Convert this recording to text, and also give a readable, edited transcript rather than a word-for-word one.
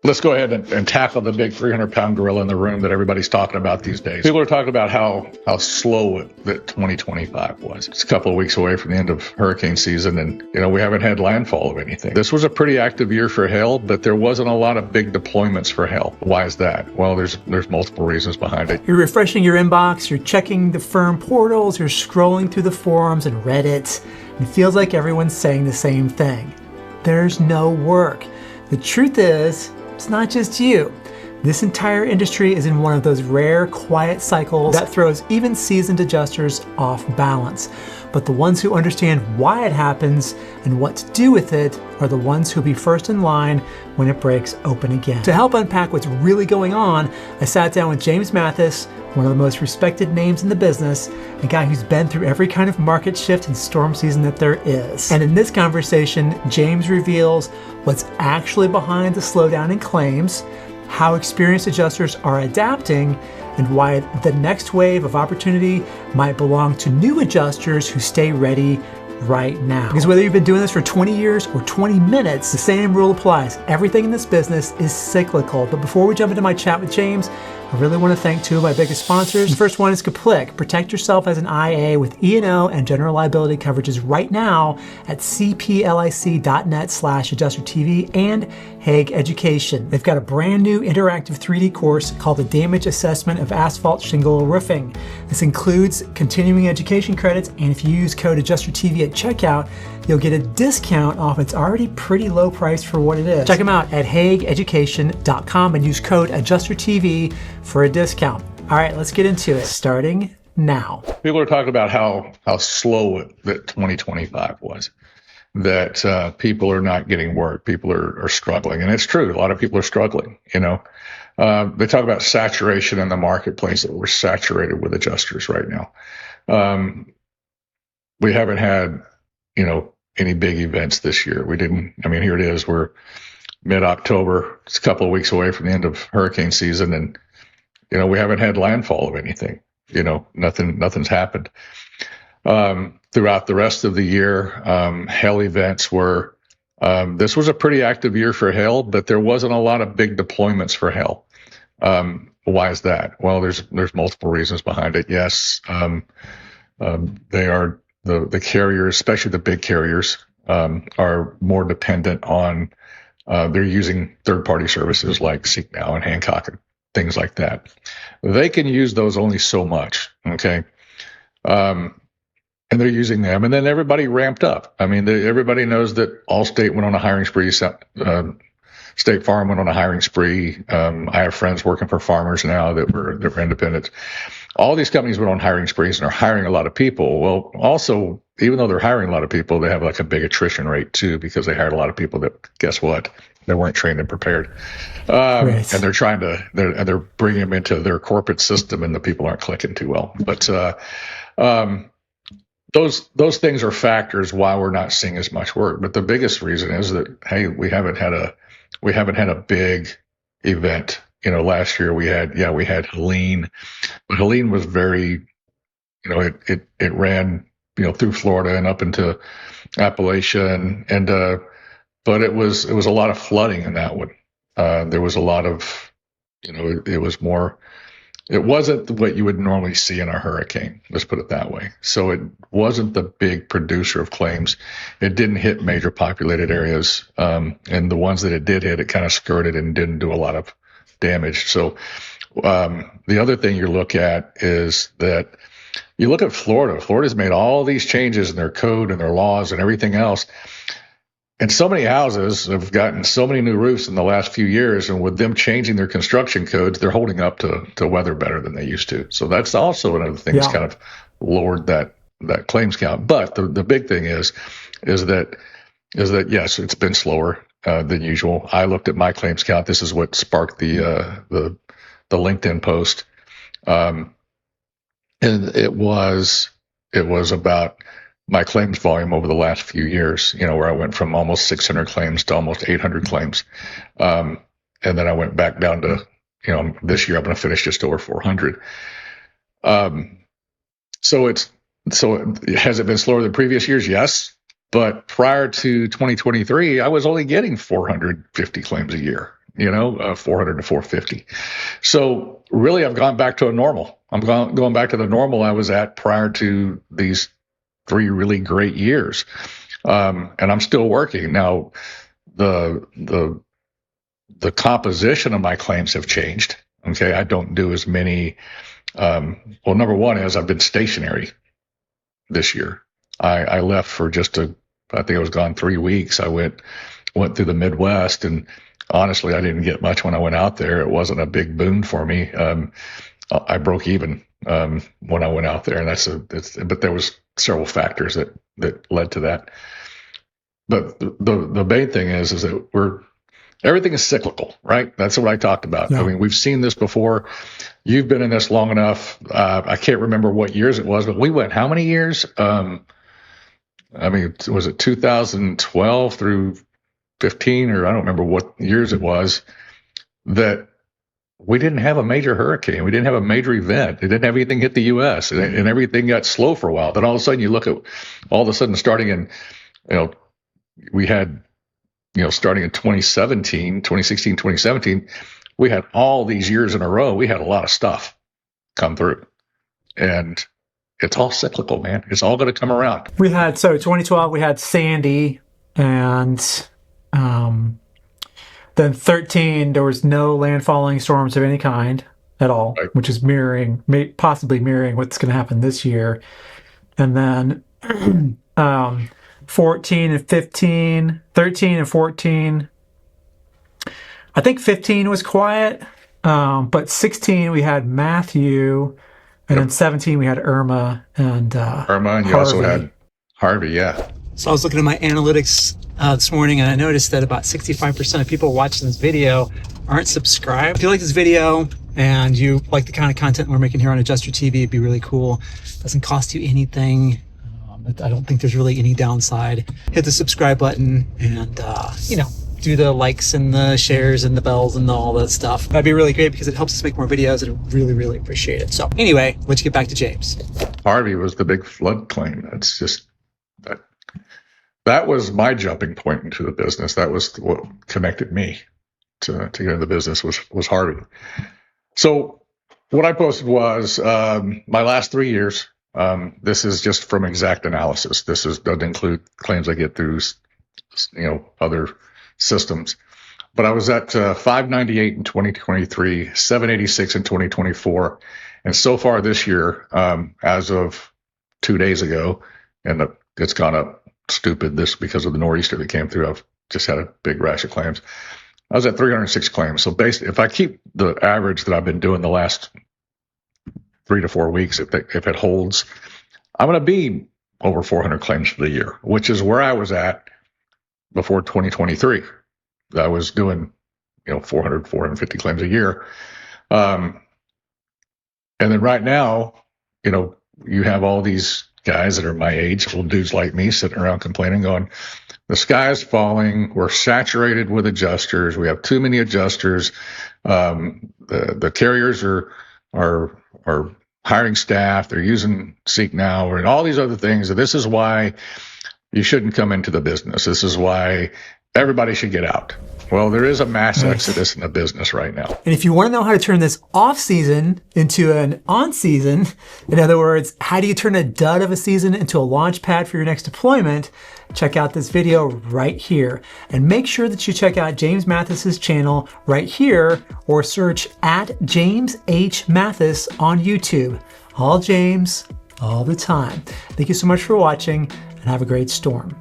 Let's go ahead and tackle the big 300-pound gorilla in the room that everybody's talking about these days. People are talking about how slow that 2025 was. It's a couple of weeks away from the end of hurricane season, and we haven't had landfall of anything. This was a pretty active year for hail, but there wasn't a lot of big deployments for hail. Why is that? Well, there's multiple reasons behind it. You're refreshing your inbox, you're checking the firm portals, you're scrolling through the forums and Reddit, and it feels like everyone's saying the same thing. There's no work. The truth is, it's not just you. This entire industry is in one of those rare, quiet cycles that throws even seasoned adjusters off balance. But the ones who understand why it happens and what to do with it are the ones who'll be first in line when it breaks open again. To help unpack what's really going on, I sat down with James Mathis, one of the most respected names in the business, a guy who's been through every kind of market shift and storm season that there is. And in this conversation, James reveals what's actually behind the slowdown in claims, how experienced adjusters are adapting, and why the next wave of opportunity might belong to new adjusters who stay ready right now. Because whether you've been doing this for 20 years or 20 minutes, the same rule applies. Everything in this business is cyclical. But before we jump into my chat with James, I really want to thank two of my biggest sponsors. The first one is Cyclical. Protect yourself as an IA with E&O and general liability coverages right now at cplic.net/adjustertv and Hague Education. They've got a brand new interactive 3D course called the Damage Assessment of Asphalt Shingle Roofing. This includes continuing education credits, and if you use code AdjusterTV at checkout, you'll get a discount off its already pretty low price for what it is. Check them out at hagueeducation.com and use code AdjusterTV for a discount. All right, let's get into it, starting now. People are talking about how slow that 2025 was, that people are not getting work, people are struggling, and it's true. A lot of people are struggling. They talk about saturation in the marketplace, that we're saturated with adjusters right now. We haven't had, any big events this year. We didn't. Here it is. We're mid-October. It's a couple of weeks away from the end of hurricane season, and we haven't had landfall of anything. Nothing's happened. Throughout the rest of the year, hail events were. This was a pretty active year for hail, but there wasn't a lot of big deployments for hail. Why is that? Well, there's multiple reasons behind it. Yes, they are. The carriers, especially the big carriers, are more dependent on, they're using third-party services like Seek Now and Hancock and things like that. They can use those only so much, okay? And they're using them, and then everybody ramped up. Everybody knows that Allstate went on a hiring spree, State Farm went on a hiring spree. I have friends working for farmers now that were independent. All these companies went on hiring sprees and are hiring a lot of people. Well, also, even though they're hiring a lot of people, they have like a big attrition rate too, because they hired a lot of people that, guess what? They weren't trained and prepared. Right. And they're bringing them into their corporate system, and the people aren't clicking too well. But those things are factors why we're not seeing as much work. But the biggest reason is that, hey, we haven't had a big event. Last year we had Helene, but Helene was very, it ran, through Florida and up into Appalachia, and but it was a lot of flooding in that one. There was a lot of, it wasn't what you would normally see in a hurricane. Let's put it that way. So it wasn't the big producer of claims. It didn't hit major populated areas. And the ones that it did hit, it kind of skirted and didn't do a lot of damage. So the other thing you look at is that you look at Florida. Florida's made all these changes in their code and their laws and everything else. And so many houses have gotten so many new roofs in the last few years, and with them changing their construction codes, they're holding up to weather better than they used to. So that's also another thing that's kind of lowered that claims count. But the big thing is that yes, it's been slower than usual. I looked at my claims count. This is what sparked the LinkedIn post, and it was about my claims volume over the last few years, where I went from almost 600 claims to almost 800 claims. And then I went back down to, this year I'm going to finish just over 400. So has it been slower than previous years? Yes. But prior to 2023, I was only getting 450 claims a year. 400 to 450. So really, I've gone back to a normal. I'm going back to the normal I was at prior to these 3 really great years. And I'm still working. Now, the composition of my claims have changed. Okay. I don't do as many. Well, number one is I've been stationary this year. I left for I think I was gone 3 weeks. I went through the Midwest, and honestly, I didn't get much when I went out there. It wasn't a big boon for me. I broke even when I went out there, and but there was several factors that led to that. But the main thing is that everything is cyclical, right? That's what I talked about. Yeah. I mean, we've seen this before. You've been in this long enough. I can't remember what years it was, but we went how many years? I mean, was it 2012 through 15, or I don't remember what years it was, that we didn't have a major hurricane. We didn't have a major event. It didn't have anything hit the U.S. and everything got slow for a while. Then all of a sudden you look at starting in, we had, starting in 2016, 2017, we had all these years in a row. We had a lot of stuff come through, and it's all cyclical, man. It's all going to come around. 2012, we had Sandy, and then 13, there was no landfalling storms of any kind at all, right, which is possibly mirroring what's going to happen this year. And then 14 and 15, 13 and 14. I think 15 was quiet, but 16 we had Matthew, and then 17 we had Irma and you Harvey. Also had Harvey, yeah. So I was looking at my analytics this morning, and I noticed that about 65% of people watching this video aren't subscribed. If you like this video and you like the kind of content we're making here on Adjuster TV, it'd be really cool. It doesn't cost you anything. I don't think there's really any downside. Hit the subscribe button and, do the likes and the shares and the bells and all that stuff. That'd be really great because it helps us make more videos, and I really, really appreciate it. So anyway, let's get back to James. Harvey was the big flood claim. That's just, that was my jumping point into the business. That was what connected me to get into the business was Harvey. So what I posted was my last 3 years. This is just from exact analysis. This doesn't include claims I get through, other systems. But I was at 598 in 2023, 786 in 2024, and so far this year, as of 2 days ago, and it's gone up stupid because of the nor'easter that came through. I've just had a big rash of claims. I was at 306 claims. So basically, if I keep the average that I've been doing the last 3 to 4 weeks, if it holds, I'm going to be over 400 claims for the year, which is where I was at before 2023. I was doing, 400, 450 claims a year. And then right now, you have all these guys that are my age, little dudes like me, sitting around complaining, going, the sky is falling. We're saturated with adjusters. We have too many adjusters. The carriers are hiring staff. They're using Seek Now and all these other things. This is why you shouldn't come into the business. This is why everybody should get out. Well, there is a mass exodus in the business right now. And if you want to know how to turn this off season into an on season, in other words, how do you turn a dud of a season into a launch pad for your next deployment, check out this video right here. And make sure that you check out James Mathis's channel right here, or search at James H. Mathis on YouTube. All James, all the time. Thank you so much for watching, and have a great storm.